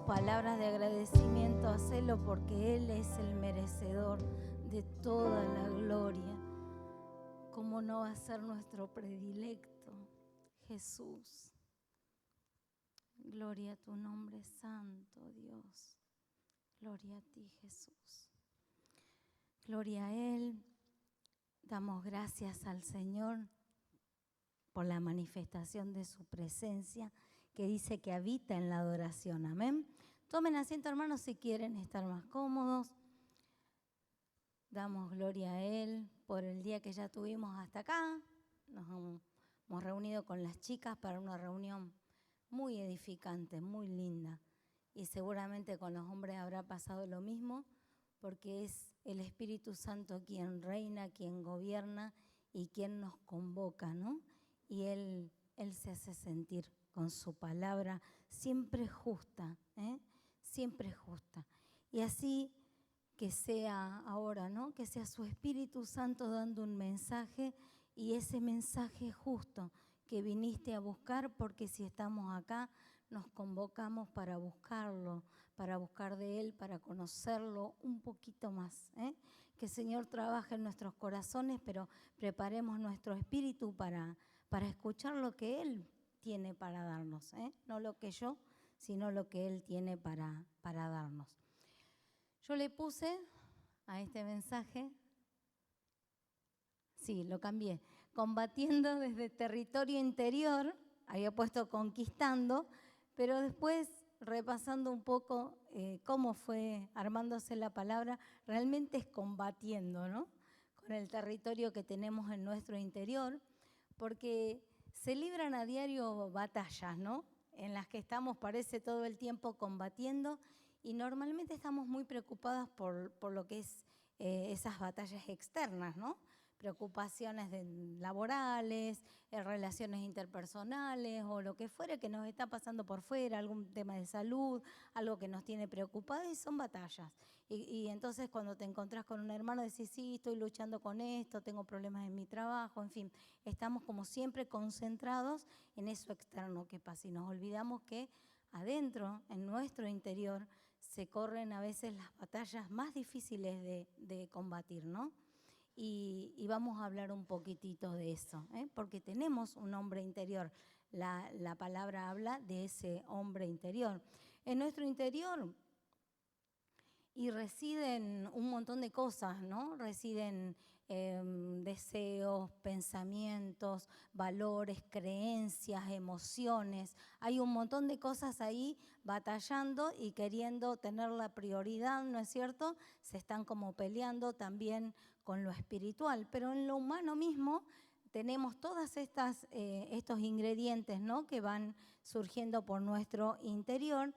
palabras de agradecimiento, hacelo porque Él es el merecedor de toda la gloria. ¿Cómo no va a ser nuestro predilecto, Jesús? Gloria a tu nombre santo, Dios. Gloria a ti, Jesús. Gloria a Él. Damos gracias al Señor por la manifestación de su presencia, que dice que habita en la adoración. Amén. Tomen asiento, hermanos, si quieren estar más cómodos. Damos gloria a Él por el día que ya tuvimos hasta acá. Nos hemos reunido con las chicas para una reunión muy edificante, muy linda. Y seguramente con los hombres habrá pasado lo mismo, porque es el Espíritu Santo quien reina, quien gobierna y quien nos convoca, ¿no? Y Él se hace sentir con su palabra siempre justa, siempre justa. Y así que sea ahora, ¿no? Que sea su Espíritu Santo dando un mensaje, y ese mensaje justo que viniste a buscar, porque si estamos acá nos convocamos para buscarlo, para buscar de Él, para conocerlo un poquito más. Que el Señor trabaje en nuestros corazones, pero preparemos nuestro espíritu para escuchar lo que Él tiene para darnos. No lo que yo, sino lo que Él tiene para darnos. Yo le puse a este mensaje, sí, lo cambié, combatiendo desde territorio interior, había puesto conquistando, pero después repasando un poco cómo fue armándose la palabra, realmente es combatiendo, ¿no? Con el territorio que tenemos en nuestro interior, porque se libran a diario batallas, ¿no? En las que estamos, parece, todo el tiempo combatiendo, y normalmente estamos muy preocupadas por lo que es esas batallas externas, ¿no? Preocupaciones laborales, relaciones interpersonales o lo que fuera que nos está pasando por fuera, algún tema de salud, algo que nos tiene preocupados, y son batallas. Y entonces cuando te encontrás con un hermano decís, sí, estoy luchando con esto, tengo problemas en mi trabajo, en fin, estamos como siempre concentrados en eso externo que pasa y nos olvidamos que adentro, en nuestro interior, se corren a veces las batallas más difíciles de combatir, ¿no? Y vamos a hablar un poquitito de eso, porque tenemos un hombre interior. La palabra habla de ese hombre interior. En nuestro interior y residen un montón de cosas, ¿no? Residen deseos, pensamientos, valores, creencias, emociones. Hay un montón de cosas ahí batallando y queriendo tener la prioridad, ¿no es cierto? Se están como peleando también con lo espiritual, pero en lo humano mismo tenemos todas estos ingredientes, ¿no? Que van surgiendo por nuestro interior,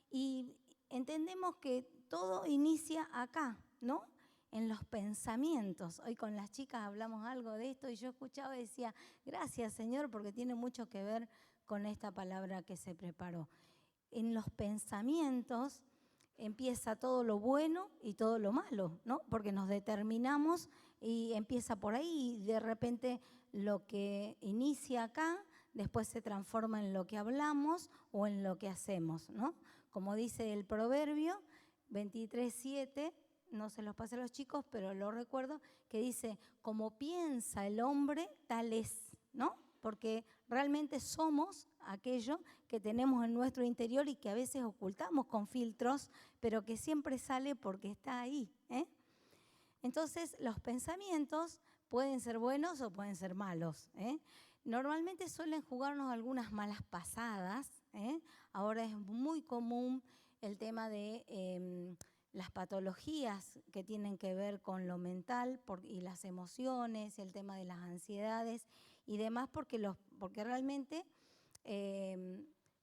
y entendemos que todo inicia acá, ¿no? En los pensamientos. Hoy con las chicas hablamos algo de esto y yo escuchaba y decía, gracias Señor, porque tiene mucho que ver con esta palabra que se preparó. En los pensamientos empieza todo lo bueno y todo lo malo, ¿no? Porque nos determinamos y empieza por ahí, y de repente lo que inicia acá después se transforma en lo que hablamos o en lo que hacemos, ¿no? Como dice el Proverbio 23:7, no se los pasé a los chicos, pero lo recuerdo, que dice, como piensa el hombre, tal es, ¿no? Porque realmente somos aquello que tenemos en nuestro interior y que a veces ocultamos con filtros, pero que siempre sale porque está ahí. Entonces, los pensamientos pueden ser buenos o pueden ser malos. Normalmente suelen jugarnos algunas malas pasadas. Ahora es muy común el tema de las patologías que tienen que ver con lo mental y las emociones, el tema de las ansiedades y demás, porque realmente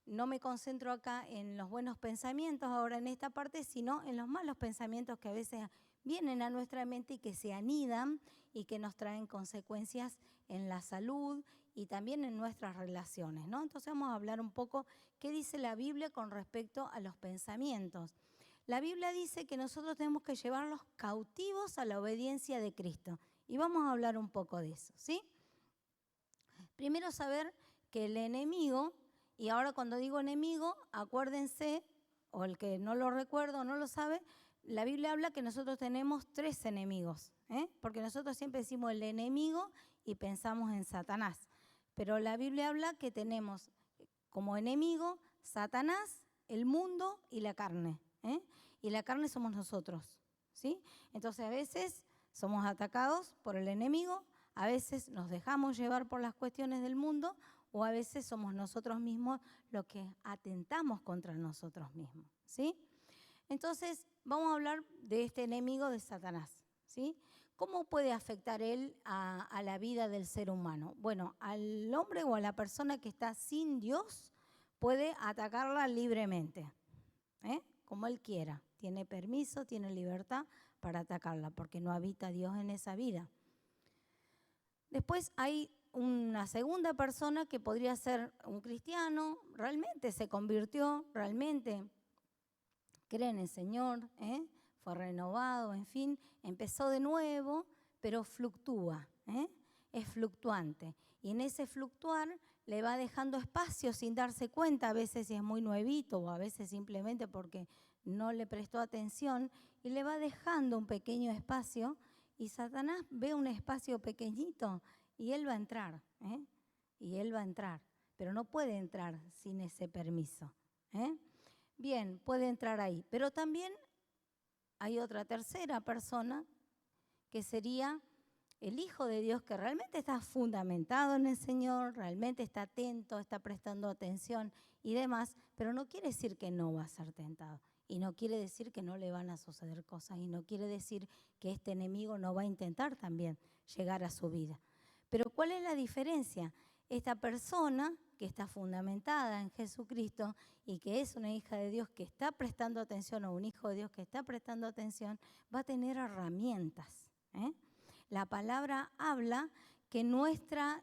no me concentro acá en los buenos pensamientos ahora en esta parte, sino en los malos pensamientos que a veces vienen a nuestra mente y que se anidan y que nos traen consecuencias en la salud y también en nuestras relaciones, ¿no? Entonces vamos a hablar un poco qué dice la Biblia con respecto a los pensamientos. La Biblia dice que nosotros tenemos que llevarlos cautivos a la obediencia de Cristo. Y vamos a hablar un poco de eso, ¿sí? Primero saber que el enemigo, y ahora cuando digo enemigo, acuérdense o el que no lo recuerda o no lo sabe, la Biblia habla que nosotros tenemos 3 enemigos, porque nosotros siempre decimos el enemigo y pensamos en Satanás. Pero la Biblia habla que tenemos como enemigo Satanás, el mundo y la carne. Y la carne somos nosotros, ¿sí? Entonces a veces somos atacados por el enemigo, a veces nos dejamos llevar por las cuestiones del mundo o a veces somos nosotros mismos los que atentamos contra nosotros mismos, ¿sí? Entonces vamos a hablar de este enemigo de Satanás, ¿sí? ¿Cómo puede afectar él a la vida del ser humano? Bueno, al hombre o a la persona que está sin Dios puede atacarla libremente, como él quiera. Tiene permiso, tiene libertad para atacarla, porque no habita Dios en esa vida. Después hay una segunda persona que podría ser un cristiano, realmente se convirtió, realmente cree en el Señor, fue renovado, en fin, empezó de nuevo, pero fluctúa, es fluctuante. Y en ese fluctuar le va dejando espacio sin darse cuenta, a veces si es muy nuevito o a veces simplemente porque no le prestó atención, y le va dejando un pequeño espacio, y Satanás ve un espacio pequeñito y él va a entrar, y él va a entrar, pero no puede entrar sin ese permiso. Bien, puede entrar ahí, pero también hay otra tercera persona que sería el Hijo de Dios, que realmente está fundamentado en el Señor, realmente está atento, está prestando atención y demás, pero no quiere decir que no va a ser tentado. Y no quiere decir que no le van a suceder cosas. Y no quiere decir que este enemigo no va a intentar también llegar a su vida. Pero ¿cuál es la diferencia? Esta persona que está fundamentada en Jesucristo y que es una hija de Dios que está prestando atención, o un hijo de Dios que está prestando atención, va a tener herramientas. La palabra habla que nuestra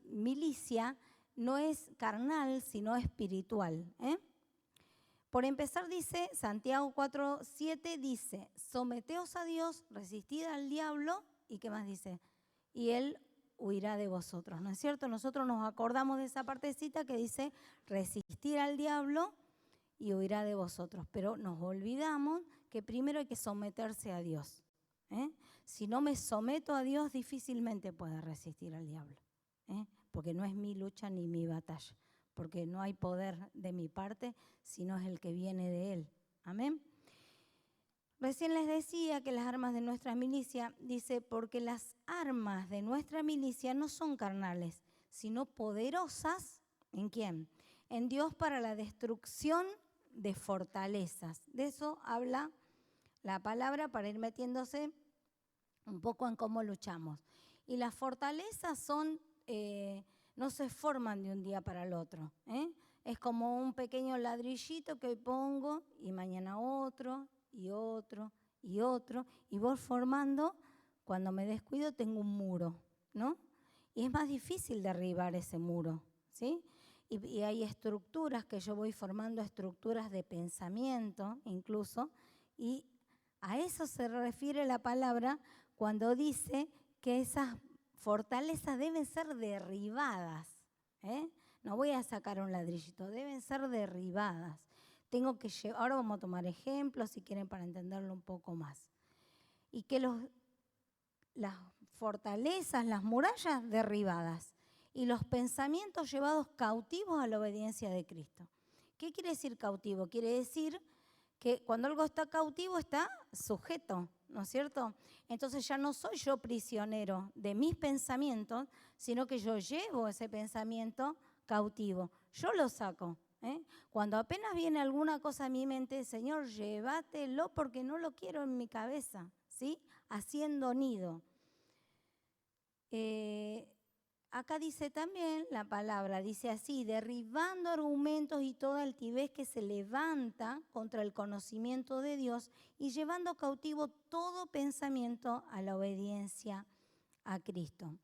milicia no es carnal, sino espiritual. Por empezar, dice Santiago 4:7, dice, someteos a Dios, resistid al diablo, ¿y qué más dice? Y él huirá de vosotros, ¿no es cierto? Nosotros nos acordamos de esa partecita que dice, resistir al diablo y huirá de vosotros, pero nos olvidamos que primero hay que someterse a Dios. Si no me someto a Dios, difícilmente puedo resistir al diablo, porque no es mi lucha ni mi batalla, porque no hay poder de mi parte, sino es el que viene de Él. Amén. Recién les decía que las armas de nuestra milicia, dice, porque las armas de nuestra milicia no son carnales, sino poderosas, ¿en quién? En Dios para la destrucción de fortalezas. De eso habla la palabra para ir metiéndose un poco en cómo luchamos. Y las fortalezas son, no se forman de un día para el otro. Es como un pequeño ladrillito que hoy pongo y mañana otro y otro y otro. Y voy formando, cuando me descuido tengo un muro, ¿no? Y es más difícil derribar ese muro, ¿sí? Y hay estructuras que yo voy formando, estructuras de pensamiento incluso, y a eso se refiere la palabra cuando dice que esas fortalezas deben ser derribadas. No voy a sacar un ladrillito, deben ser derribadas. Ahora vamos a tomar ejemplos si quieren para entenderlo un poco más. Y que las fortalezas, las murallas derribadas y los pensamientos llevados cautivos a la obediencia de Cristo. ¿Qué quiere decir cautivo? Quiere decir que cuando algo está cautivo está sujeto, ¿no es cierto? Entonces ya no soy yo prisionero de mis pensamientos, sino que yo llevo ese pensamiento cautivo. Yo lo saco. Cuando apenas viene alguna cosa a mi mente, Señor, llévatelo porque no lo quiero en mi cabeza, ¿sí? Haciendo nido. Acá dice también la palabra, dice así, derribando argumentos y toda altivez que se levanta contra el conocimiento de Dios y llevando cautivo todo pensamiento a la obediencia a Cristo.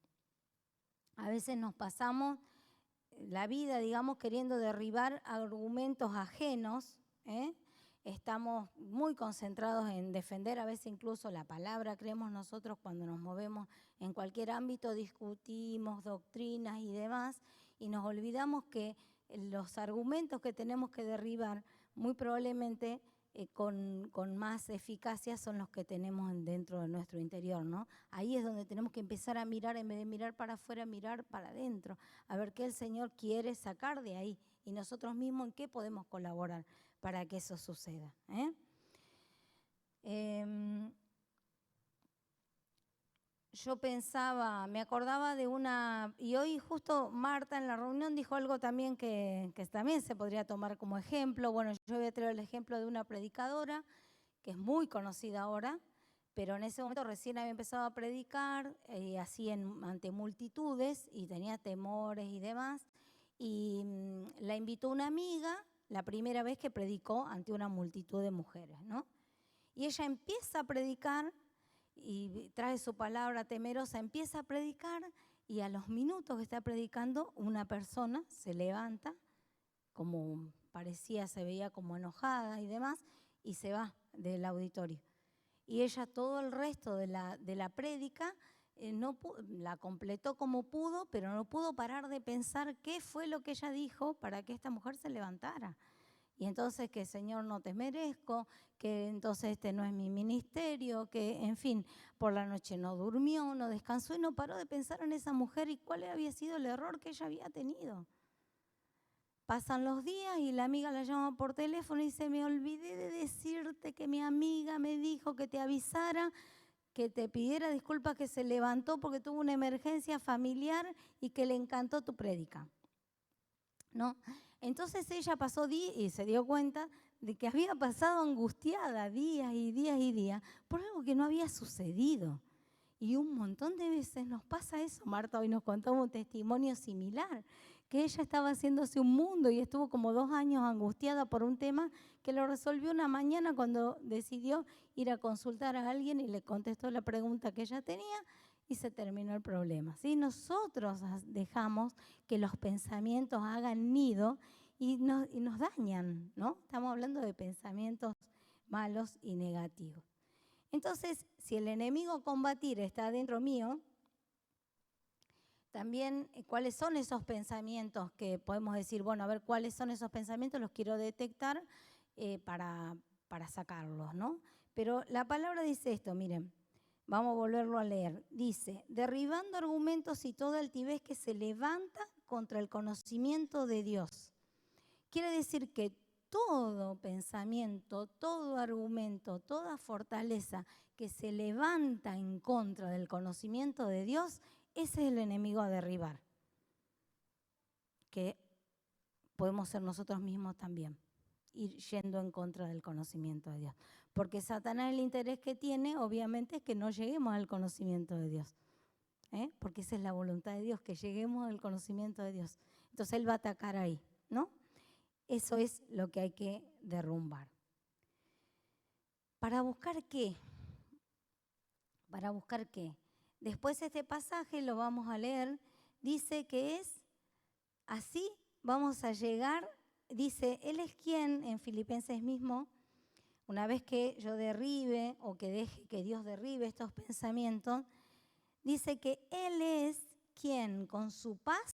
A veces nos pasamos la vida, digamos, queriendo derribar argumentos ajenos, Estamos muy concentrados en defender a veces incluso la palabra, creemos nosotros cuando nos movemos en cualquier ámbito, discutimos doctrinas y demás, y nos olvidamos que los argumentos que tenemos que derribar, muy probablemente con más eficacia son los que tenemos dentro de nuestro interior, ¿no? Ahí es donde tenemos que empezar a mirar, en vez de mirar para afuera, mirar para adentro, a ver qué el Señor quiere sacar de ahí y nosotros mismos en qué podemos colaborar para que eso suceda. Yo pensaba, me acordaba de una, y hoy justo Marta en la reunión dijo algo también que también se podría tomar como ejemplo. Bueno, yo voy a traer el ejemplo de una predicadora que es muy conocida ahora, pero en ese momento recién había empezado a predicar, así ante multitudes, y tenía temores y demás, y la invitó una amiga la primera vez que predicó ante una multitud de mujeres, ¿no? Y ella empieza a predicar y trae su palabra temerosa, empieza a predicar y a los minutos que está predicando una persona se levanta, como parecía, se veía como enojada y demás, y se va del auditorio. Y ella todo el resto de la prédica la completó como pudo, pero no pudo parar de pensar qué fue lo que ella dijo para que esta mujer se levantara. Y entonces que Señor no te merezco, que entonces este no es mi ministerio, que en fin, por la noche no durmió, no descansó y no paró de pensar en esa mujer y cuál había sido el error que ella había tenido. Pasan los días y la amiga la llama por teléfono y dice, me olvidé de decirte que mi amiga me dijo que te avisara, que te pidiera disculpas, que se levantó porque tuvo una emergencia familiar y que le encantó tu prédica, ¿no? Entonces ella pasó días y se dio cuenta de que había pasado angustiada días y días y días por algo que no había sucedido. Y un montón de veces nos pasa eso. Marta hoy nos contó un testimonio similar, que ella estaba haciéndose un mundo y estuvo como 2 años angustiada por un tema que lo resolvió una mañana cuando decidió ir a consultar a alguien y le contestó la pregunta que ella tenía y se terminó el problema. ¿Sí? Nosotros dejamos que los pensamientos hagan nido y nos dañan, ¿no? Estamos hablando de pensamientos malos y negativos. Entonces, si el enemigo combatir está dentro mío, también cuáles son esos pensamientos que podemos decir, bueno, a ver cuáles son esos pensamientos, los quiero detectar para sacarlos, ¿no? Pero la palabra dice esto, miren, vamos a volverlo a leer. Dice, derribando argumentos y toda altivez que se levanta contra el conocimiento de Dios. Quiere decir que todo pensamiento, todo argumento, toda fortaleza que se levanta en contra del conocimiento de Dios, ese es el enemigo a derribar, que podemos ser nosotros mismos también, ir yendo en contra del conocimiento de Dios. Porque Satanás, el interés que tiene, obviamente, es que no lleguemos al conocimiento de Dios. Porque esa es la voluntad de Dios, que lleguemos al conocimiento de Dios. Entonces él va a atacar ahí, ¿no? Eso es lo que hay que derrumbar. ¿Para buscar qué? ¿Para buscar qué? Después este pasaje lo vamos a leer, dice que es así vamos a llegar, dice, Él es quien, en Filipenses mismo, una vez que yo derribe o que deje que Dios derribe estos pensamientos, dice que Él es quien con su paz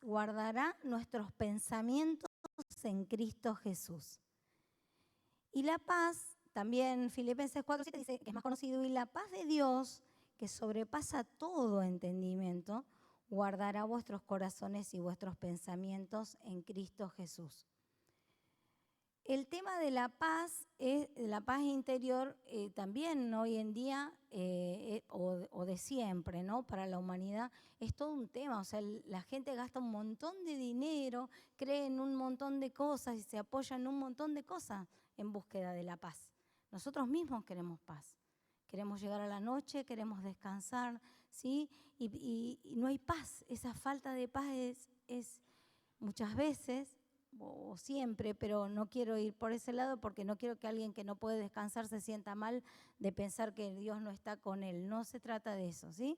guardará nuestros pensamientos en Cristo Jesús. Y la paz, también Filipenses 4:7 dice que es más conocido, y la paz de Dios, que sobrepasa todo entendimiento, guardará vuestros corazones y vuestros pensamientos en Cristo Jesús. El tema de la paz interior, también hoy en día, o de siempre, ¿no? Para la humanidad, es todo un tema. O sea, la gente gasta un montón de dinero, cree en un montón de cosas y se apoya en un montón de cosas en búsqueda de la paz. Nosotros mismos queremos paz. Queremos llegar a la noche, queremos descansar, ¿sí? Y no hay paz. Esa falta de paz es muchas veces, o siempre, pero no quiero ir por ese lado porque no quiero que alguien que no puede descansar se sienta mal de pensar que Dios no está con él. No se trata de eso, ¿sí?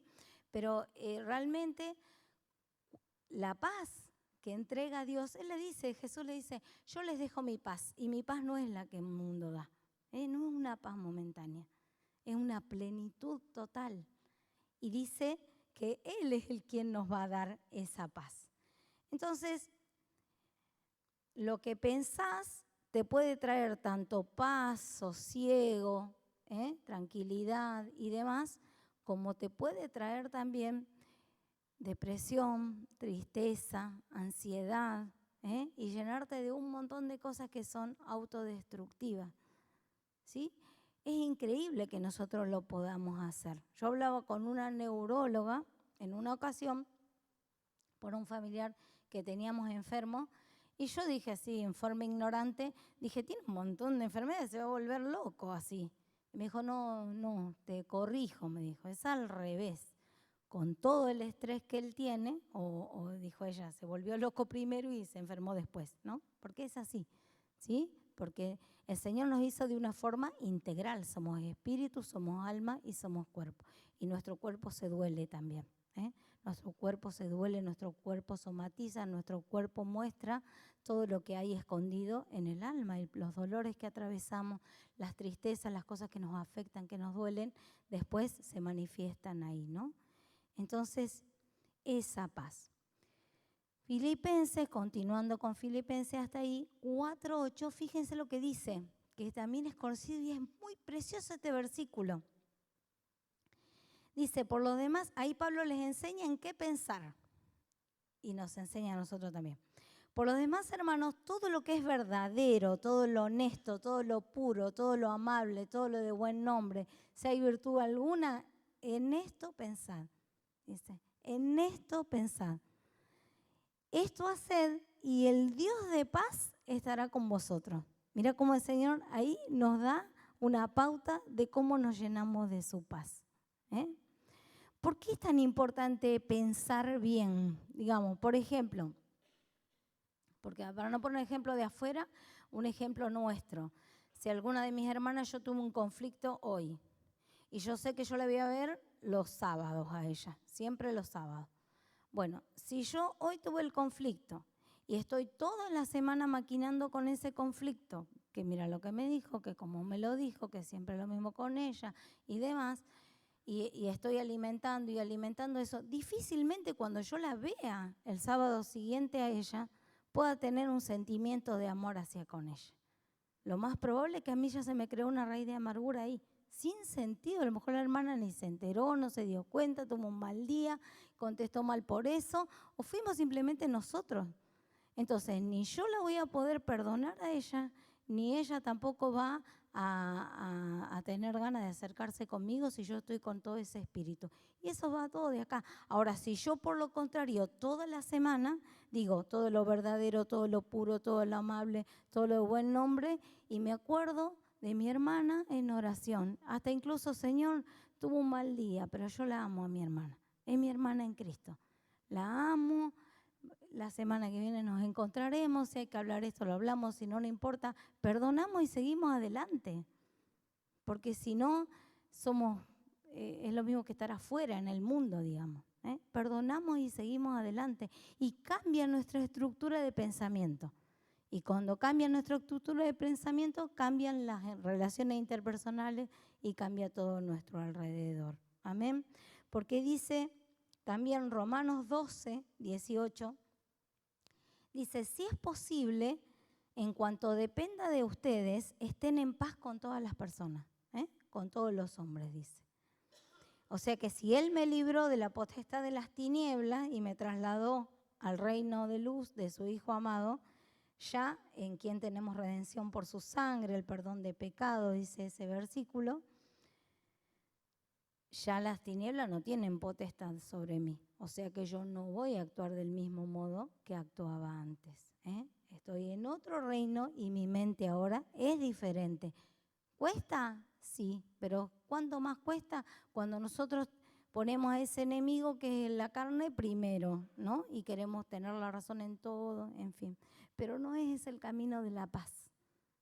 Pero realmente la paz que entrega Dios, Jesús le dice, yo les dejo mi paz y mi paz no es la que el mundo da. No es una paz momentánea, es una plenitud total. Y dice que Él es el quien nos va a dar esa paz. Entonces, lo que pensás te puede traer tanto paz, sosiego, tranquilidad y demás, como te puede traer también depresión, tristeza, ansiedad, y llenarte de un montón de cosas que son autodestructivas, ¿sí? Es increíble que nosotros lo podamos hacer. Yo hablaba con una neuróloga en una ocasión por un familiar que teníamos enfermo, y yo dije así, en forma ignorante, dije, tiene un montón de enfermedades, se va a volver loco así. Y me dijo, no, te corrijo, me dijo, es al revés. Con todo el estrés que él tiene, o dijo ella, se volvió loco primero y se enfermó después, ¿no? Porque es así, ¿sí? Porque el Señor nos hizo de una forma integral, somos espíritu, somos alma y somos cuerpo. Y nuestro cuerpo se duele también, Nuestro cuerpo se duele, nuestro cuerpo somatiza, nuestro cuerpo muestra todo lo que hay escondido en el alma, y los dolores que atravesamos, las tristezas, las cosas que nos afectan, que nos duelen, después se manifiestan ahí, ¿no? Entonces, esa paz. Filipenses, continuando con Filipenses hasta ahí, 4:8, fíjense lo que dice, que también es conocido y es muy precioso este versículo. Dice, por lo demás, ahí Pablo les enseña en qué pensar y nos enseña a nosotros también. Por lo demás, hermanos, todo lo que es verdadero, todo lo honesto, todo lo puro, todo lo amable, todo lo de buen nombre, si hay virtud alguna, en esto pensad. Dice, en esto pensad. Esto haced y el Dios de paz estará con vosotros. Mira cómo el Señor ahí nos da una pauta de cómo nos llenamos de su paz. ¿Por qué es tan importante pensar bien? Digamos, por ejemplo, porque para no poner un ejemplo de afuera, un ejemplo nuestro. Si alguna de mis hermanas, yo tuve un conflicto hoy, y yo sé que yo la voy a ver los sábados a ella, siempre los sábados. Bueno, si yo hoy tuve el conflicto y estoy toda la semana maquinando con ese conflicto, que mira lo que me dijo, que como me lo dijo, que siempre lo mismo con ella y demás, y estoy alimentando y alimentando eso, difícilmente cuando yo la vea el sábado siguiente a ella, pueda tener un sentimiento de amor hacia con ella. Lo más probable es que a mí ya se me creó una raíz de amargura ahí, sin sentido. A lo mejor la hermana ni se enteró, no se dio cuenta, tuvo un mal día, contestó mal por eso, o fuimos simplemente nosotros. Entonces, ni yo la voy a poder perdonar a ella, ni ella tampoco va a tener ganas de acercarse conmigo si yo estoy con todo ese espíritu. Y eso va todo de acá. Ahora, si yo por lo contrario toda la semana digo todo lo verdadero, todo lo puro, todo lo amable, todo lo de buen nombre, y me acuerdo de mi hermana en oración, hasta incluso, Señor, tuvo un mal día, pero yo la amo a mi hermana, es mi hermana en Cristo, la amo. La semana que viene nos encontraremos, si hay que hablar esto lo hablamos, si no, no importa, perdonamos y seguimos adelante, porque si no, es lo mismo que estar afuera en el mundo, digamos. Perdonamos y seguimos adelante, y cambia nuestra estructura de pensamiento. Y cuando cambia nuestra estructura de pensamiento, cambian las relaciones interpersonales y cambia todo nuestro alrededor. Amén. Porque dice también Romanos 12:18, dice, si es posible, en cuanto dependa de ustedes, estén en paz con todas las personas, con todos los hombres, dice. O sea que si Él me libró de la potestad de las tinieblas y me trasladó al reino de luz de su Hijo amado, ya en quien tenemos redención por su sangre, el perdón de pecado, dice ese versículo, ya las tinieblas no tienen potestad sobre mí. O sea que yo no voy a actuar del mismo modo que actuaba antes. Estoy en otro reino y mi mente ahora es diferente. ¿Cuesta? Sí, pero ¿cuánto más cuesta cuando nosotros ponemos a ese enemigo que es la carne primero, ¿no? Y queremos tener la razón en todo, en fin. Pero no es ese el camino de la paz,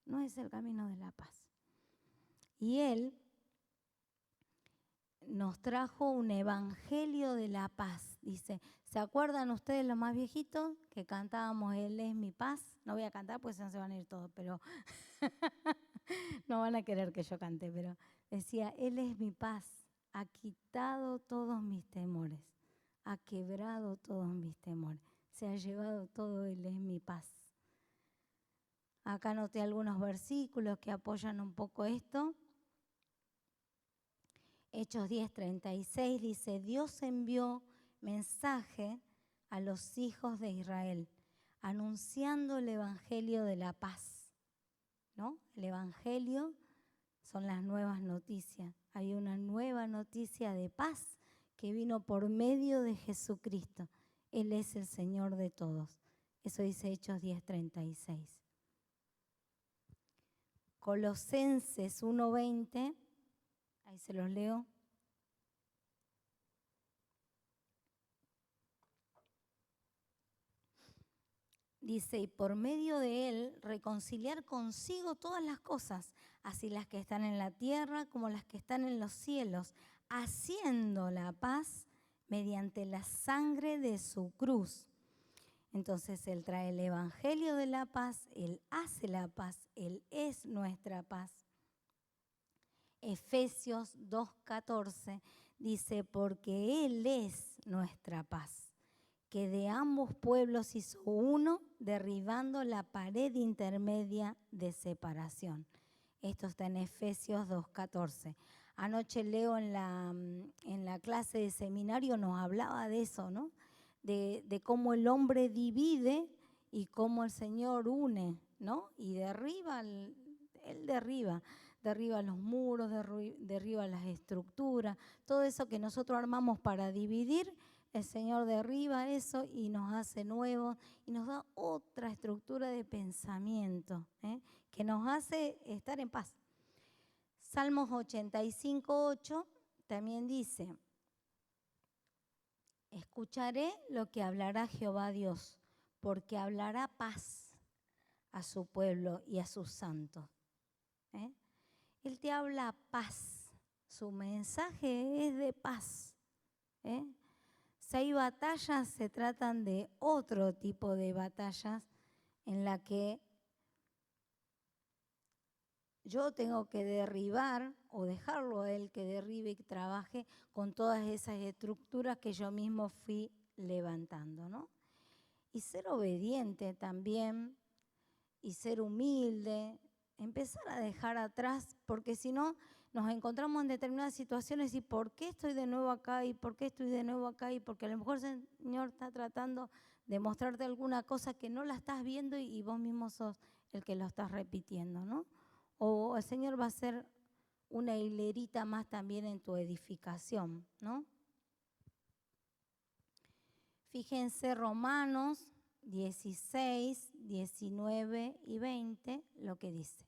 no es el camino de la paz. Y Él nos trajo un evangelio de la paz. Dice, ¿se acuerdan ustedes los más viejitos que cantábamos Él es mi paz? No voy a cantar pues no se van a ir todos, pero no van a querer que yo cante, pero decía, Él es mi paz, ha quitado todos mis temores, ha quebrado todos mis temores, se ha llevado todo, Él es mi paz. Acá anoté algunos versículos que apoyan un poco esto. Hechos 10:36 dice, Dios envió mensaje a los hijos de Israel, anunciando el evangelio de la paz, ¿no? El evangelio son las nuevas noticias. Hay una nueva noticia de paz que vino por medio de Jesucristo. Él es el Señor de todos. Eso dice Hechos 10:36. Colosenses 1:20, ahí se los leo. Dice, y por medio de él reconciliar consigo todas las cosas, así las que están en la tierra como las que están en los cielos, haciendo la paz mediante la sangre de su cruz. Entonces Él trae el evangelio de la paz, Él hace la paz, Él es nuestra paz. Efesios 2:14 dice, porque Él es nuestra paz, que de ambos pueblos hizo uno, derribando la pared intermedia de separación. Esto está en Efesios 2:14. Anoche Leo en la clase de seminario nos hablaba de eso, ¿no? De cómo el hombre divide y cómo el Señor une, ¿no? Y Él derriba los muros, derriba las estructuras, todo eso que nosotros armamos para dividir, el Señor derriba eso y nos hace nuevos y nos da otra estructura de pensamiento, que nos hace estar en paz. Salmos 85:8 también dice, escucharé lo que hablará Jehová Dios, porque hablará paz a su pueblo y a sus santos. Él te habla paz, su mensaje es de paz. Si hay batallas, se tratan de otro tipo de batallas en la que yo tengo que derribar o dejarlo a él que derribe y trabaje con todas esas estructuras que yo mismo fui levantando, ¿no? Y ser obediente también, y ser humilde, empezar a dejar atrás, porque si no nos encontramos en determinadas situaciones y ¿por qué estoy de nuevo acá? ¿Y por qué estoy de nuevo acá? Y porque a lo mejor el Señor está tratando de mostrarte alguna cosa que no la estás viendo y vos mismo sos el que lo estás repitiendo, ¿no? O el Señor va a ser una hilerita más también en tu edificación, ¿no? Fíjense Romanos 16, 19 y 20, lo que dice.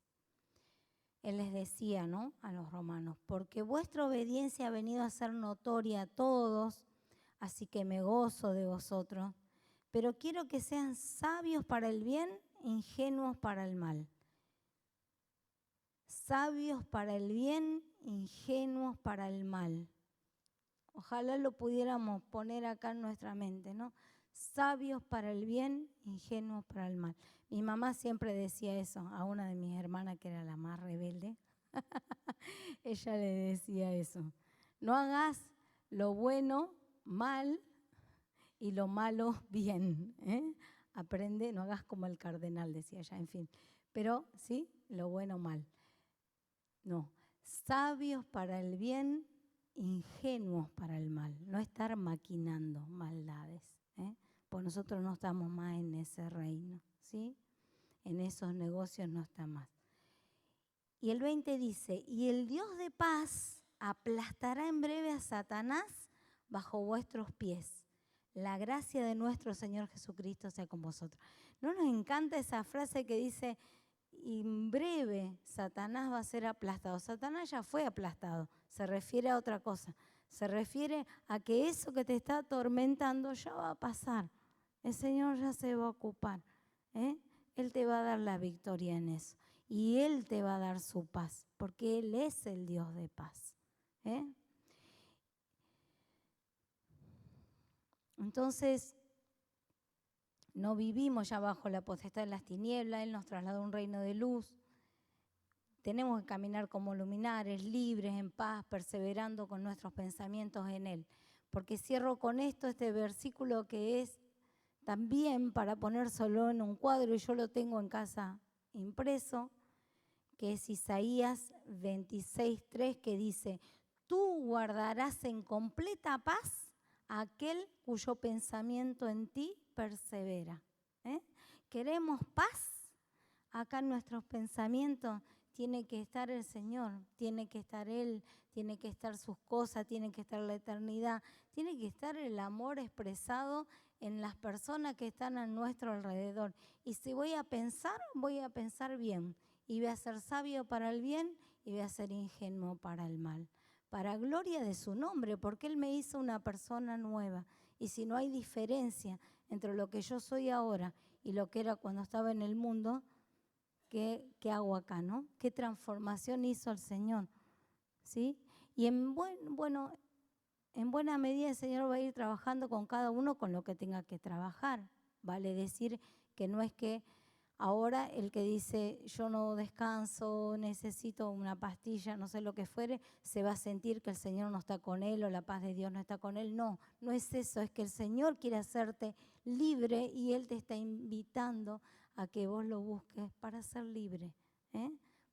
Él les decía, ¿no?, a los romanos, porque vuestra obediencia ha venido a ser notoria a todos, así que me gozo de vosotros, pero quiero que sean sabios para el bien, ingenuos para el mal. Sabios para el bien, ingenuos para el mal. Ojalá lo pudiéramos poner acá en nuestra mente, ¿no? Sabios para el bien, ingenuos para el mal. Mi mamá siempre decía eso a una de mis hermanas que era la más rebelde. Ella le decía eso. No hagas lo bueno mal y lo malo bien. Aprende, no hagas como el cardenal, decía ella, en fin. Pero sí, lo bueno mal. No, sabios para el bien, ingenuos para el mal. No estar maquinando maldades. Pues nosotros no estamos más en ese reino, ¿sí? En esos negocios no está más. Y el 20 dice, y el Dios de paz aplastará en breve a Satanás bajo vuestros pies. La gracia de nuestro Señor Jesucristo sea con vosotros. ¿No nos encanta esa frase que dice, y en breve Satanás va a ser aplastado? Satanás ya fue aplastado, se refiere a otra cosa. Se refiere a que eso que te está atormentando ya va a pasar. El Señor ya se va a ocupar. Él te va a dar la victoria en eso. Y Él te va a dar su paz, porque Él es el Dios de paz. Entonces, no vivimos ya bajo la potestad de las tinieblas, Él nos trasladó a un reino de luz. Tenemos que caminar como luminares, libres, en paz, perseverando con nuestros pensamientos en Él. Porque cierro con esto este versículo que es también para poner solo en un cuadro, y yo lo tengo en casa impreso, que es Isaías 26:3, que dice: tú guardarás en completa paz a aquel cuyo pensamiento en ti persevera. ¿Queremos paz? Acá en nuestros pensamientos tiene que estar el Señor, tiene que estar Él, tiene que estar sus cosas, tiene que estar la eternidad, tiene que estar el amor expresado en las personas que están a nuestro alrededor. Y si voy a pensar bien, y voy a ser sabio para el bien y voy a ser ingenuo para el mal, para gloria de su nombre, porque Él me hizo una persona nueva. Y si no hay diferencia entre lo que yo soy ahora y lo que era cuando estaba en el mundo, ¿qué hago acá, no? ¿Qué transformación hizo el Señor? ¿Sí? Y en buena medida el Señor va a ir trabajando con cada uno con lo que tenga que trabajar. Vale decir que no es que ahora el que dice yo no descanso, necesito una pastilla, no sé lo que fuere, se va a sentir que el Señor no está con él o la paz de Dios no está con él. No, no es eso, es que el Señor quiere hacerte libre y Él te está invitando a que vos lo busques para ser libre,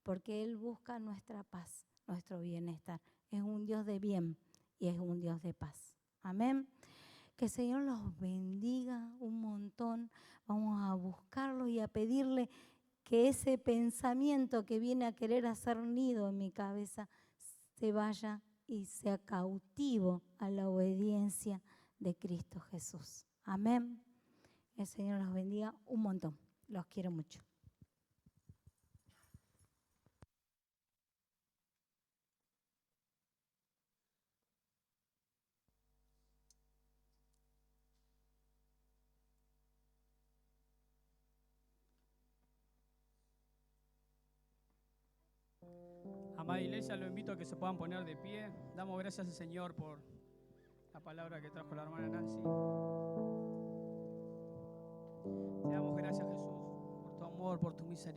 porque Él busca nuestra paz, nuestro bienestar. Es un Dios de bien y es un Dios de paz. Amén. Que el Señor los bendiga un montón. Vamos a buscarlo y a pedirle que ese pensamiento que viene a querer hacer nido en mi cabeza se vaya y sea cautivo a la obediencia de Cristo Jesús. Amén. El Señor los bendiga un montón. Los quiero mucho. Amada iglesia, lo invito a que se puedan poner de pie. Damos gracias al Señor por la palabra que trajo la hermana Nancy. Te damos gracias, Jesús, por tu amor, por tu misericordia.